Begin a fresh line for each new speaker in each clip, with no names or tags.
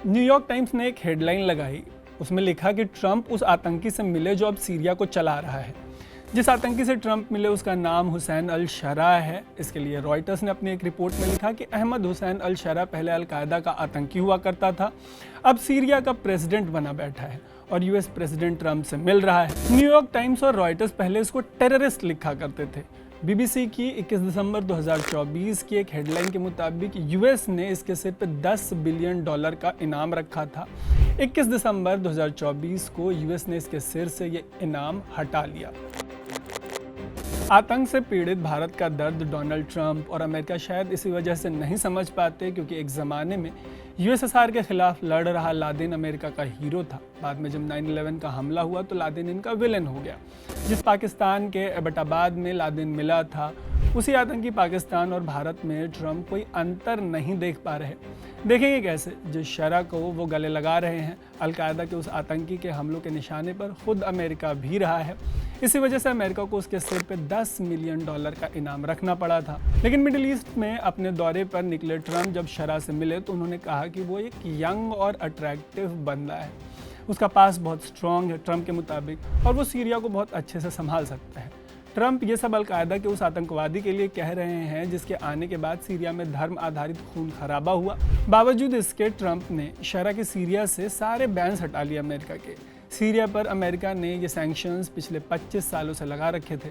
New York times ने एक headline लगाई, उसमें लिखा कि ट्रंप उस आतंकी से मिले जो अब सीरिया को चला रहा है। जिस आतंकी से ट्रंप मिले उसका नाम हुसैन अल शरा है। इसके लिए रॉयटर्स ने अपनी एक रिपोर्ट में लिखा कि अहमद हुसैन अल शरा पहले अल कायदा का आतंकी हुआ करता था, अब सीरिया का प्रेसिडेंट बना बैठा है और यूएस प्रेसिडेंट ट्रंप से मिल रहा है। न्यूयॉर्क टाइम्स और रॉयटर्स पहले इसको टेररिस्ट लिखा करते थे। बीबीसी की 21 दिसंबर 2024 की एक हेडलाइन के मुताबिक यूएस ने इसके सिर पे $10 बिलियन का इनाम रखा था। 21 दिसंबर 2024 को यूएस ने इसके सिर से ये इनाम हटा लिया। आतंक से पीड़ित भारत का दर्द डोनाल्ड ट्रंप और अमेरिका शायद इसी वजह से नहीं समझ पाते क्योंकि एक ज़माने में यूएसएसआर के खिलाफ लड़ रहा लादेन अमेरिका का हीरो था। बाद में जब 9/11 का हमला हुआ तो लादेन इनका विलेन हो गया। जिस पाकिस्तान के एबटाबाद में लादेन मिला था, उसी आतंकी पाकिस्तान और भारत में ट्रंप कोई अंतर नहीं देख पा रहे। देखेंगे कैसे जिस शरह को वो गले लगा रहे हैं, अल कायदा के उस आतंकी के हमलों के निशाने पर खुद अमेरिका भी रहा है। इसी वजह से अमेरिका को उसके सिर पे $10 मिलियन का इनाम रखना पड़ा था। लेकिन मिडिल ईस्ट में अपने दौरे पर निकले ट्रंप जब शरह से मिले तो उन्होंने कहा कि वो एक यंग और अट्रैक्टिव बंदा है, उसका पास बहुत स्ट्रॉन्ग है ट्रंप के मुताबिक, और वो सीरिया को बहुत अच्छे से संभाल सकता है। ट्रंप ये सब अल कायदा के उस आतंकवादी के लिए कह रहे हैं जिसके आने के बाद सीरिया में धर्म आधारित खून खराबा हुआ। बावजूद इसके ट्रंप ने शरह के सीरिया से सारे बैन्स हटा लिए अमेरिका के। सीरिया पर अमेरिका ने ये सैंक्शंस पिछले 25 सालों से लगा रखे थे।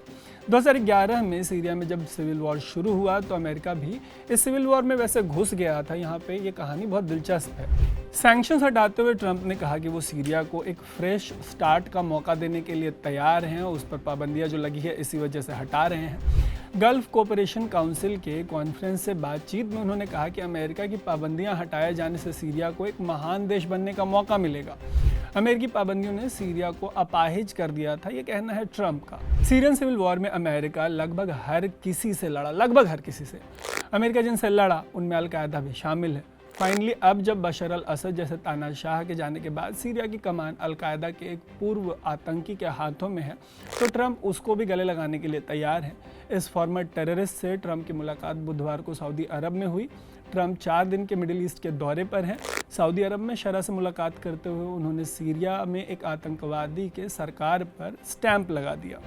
2011 में सीरिया में जब सिविल वॉर शुरू हुआ तो अमेरिका भी इस सिविल वॉर में वैसे घुस गया था। यहाँ पे ये कहानी बहुत दिलचस्प है। सैंक्शंस हटाते हुए ट्रंप ने कहा कि वो सीरिया को एक फ्रेश स्टार्ट का मौका देने के लिए तैयार हैं, उस पर पाबंदियाँ जो लगी है इसी वजह से हटा रहे हैं। गल्फ कोऑपरेशन काउंसिल के कॉन्फ्रेंस से बातचीत में उन्होंने कहा कि अमेरिका की पाबंदियाँ हटाए जाने से सीरिया को एक महान देश बनने का मौका मिलेगा। अमेरिकी पाबंदियों ने सीरिया को अपाहिज कर दिया था, ये कहना है ट्रंप का। सीरियन सिविल वॉर में अमेरिका लगभग हर किसी से लड़ा, लगभग हर किसी से। अमेरिका जिनसे लड़ा उनमें अल कायदा भी शामिल है। फाइनली अब जब बशर अल असद जैसे तानाशाह के जाने के बाद सीरिया की कमान अल कायदा के एक पूर्व आतंकी के हाथों में है तो ट्रंप उसको भी गले लगाने के लिए तैयार है। इस फॉर्मर टेररिस्ट से ट्रंप की मुलाकात बुधवार को सऊदी अरब में हुई। ट्रंप 4 दिन के मिडिल ईस्ट के दौरे पर हैं। सऊदी अरब में शरह से मुलाकात करते हुए उन्होंने सीरिया में एक आतंकवादी के सरकार पर स्टैंप लगा दिया।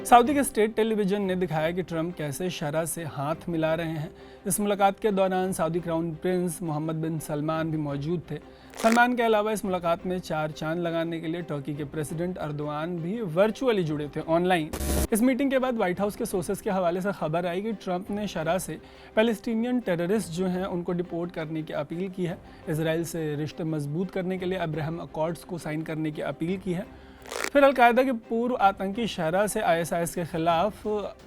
सऊदी के स्टेट टेलीविजन ने दिखाया कि ट्रंप कैसे शरह से हाथ मिला रहे हैं। इस मुलाकात के दौरान सऊदी क्राउन प्रिंस मोहम्मद बिन सलमान भी मौजूद थे। सलमान के अलावा इस मुलाकात में 4 चांद लगाने के लिए तुर्की के प्रेसिडेंट अर्दोआन भी वर्चुअली जुड़े थे, ऑनलाइन। इस मीटिंग के बाद व्हाइट हाउस के सोर्सेस के हवाले से खबर आई कि ट्रंप ने शरह से पैलेस्टीनियन टेररिस्ट जो हैं उनको डिपोर्ट करने की अपील की है। इजराइल से रिश्ते मजबूत करने के लिए अब्राहम अकॉर्ड्स को साइन करने की अपील की है। फिर अल कायदा के पूर्व आतंकी शरह से ISIS के खिलाफ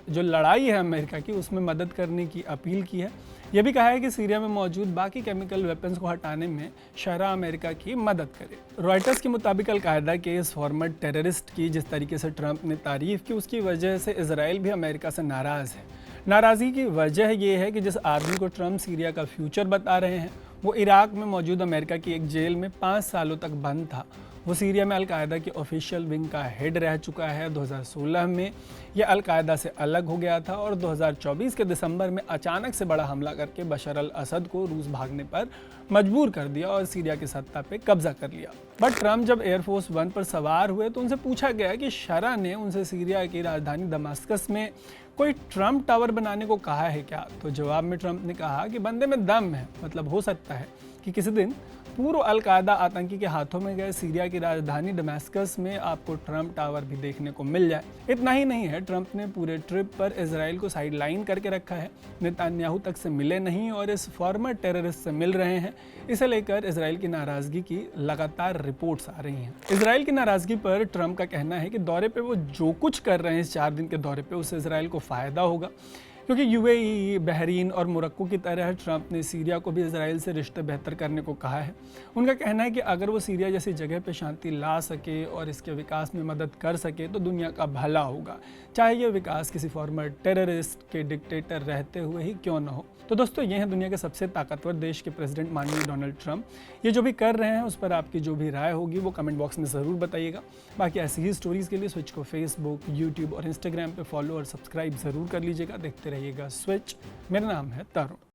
जो लड़ाई है अमेरिका की, उसमें मदद करने की अपील की है। यह भी कहा है कि सीरिया में मौजूद बाकी केमिकल वेपन्स को हटाने में शरह अमेरिका की मदद करे। रॉयटर्स के मुताबिक अल कायदा के इस फॉर्मर टेररिस्ट की जिस तरीके से ट्रंप ने तारीफ की, उसकी वजह से इजराइल भी अमेरिका से नाराज़ है। नाराज़गी की वजह यह है कि जिस आदमी को ट्रंप सीरिया का फ्यूचर बता रहे हैं वो इराक में मौजूद अमेरिका की एक जेल में 5 सालों तक बंद था। वो सीरिया में अल कायदा की ऑफिशियल विंग का हेड रह चुका है। 2016 में यह अल कायदा से अलग हो गया था और 2024 के दिसंबर में अचानक से बड़ा हमला करके बशर अल असद को रूस भागने पर मजबूर कर दिया और सीरिया की सत्ता पे कब्जा कर लिया। बट ट्रंप जब एयरफोर्स 1 पर सवार हुए तो उनसे पूछा गया कि शरह ने उनसे सीरिया की राजधानी दमास्कस में कोई ट्रंप टावर बनाने को कहा है क्या। तो जवाब में ट्रंप ने कहा कि बंदे में दम है, मतलब हो सकता है कि किसी दिन पूर्व अल कायदा आतंकी के हाथों में गए सीरिया की राजधानी दमास्कस में आपको ट्रंप टावर भी देखने को मिल जाए। इतना ही नहीं है, ट्रंप ने पूरे ट्रिप पर इजराइल को साइडलाइन करके रखा है। नेतन्याहू तक से मिले नहीं और इस फॉर्मर टेररिस्ट से मिल रहे हैं। इसे लेकर इजराइल की नाराजगी की लगातार रिपोर्ट्स आ रही हैं। इजराइल की नाराजगी पर ट्रंप का कहना है कि दौरे पे वो जो कुछ कर रहे हैं इस 4 दिन के दौरे पे, उससे इजराइल को फ़ायदा होगा क्योंकि UAE, बहरीन और मोरक्को की तरह ट्रंप ने सीरिया को भी इजराइल से रिश्ते बेहतर करने को कहा है। उनका कहना है कि अगर वो सीरिया जैसी जगह पे शांति ला सके और इसके विकास में मदद कर सके तो दुनिया का भला होगा, चाहे ये विकास किसी फॉर्मर टेररिस्ट के डिक्टेटर रहते हुए ही क्यों न हो। तो दोस्तों, ये हैं दुनिया के सबसे ताकतवर देश के प्रेसिडेंट माननीय डोनाल्ड ट्रंप। ये जो भी कर रहे हैं उस पर आपकी जो भी राय होगी वो कमेंट बॉक्स में ज़रूर बताइएगा। बाकी ऐसी ही स्टोरीज़ के लिए स्विच को फेसबुक, यूट्यूब और इंस्टाग्राम पे फॉलो और सब्सक्राइब ज़रूर कर लीजिएगा। देखते रहिएगा स्विच। मेरा नाम है तरुण।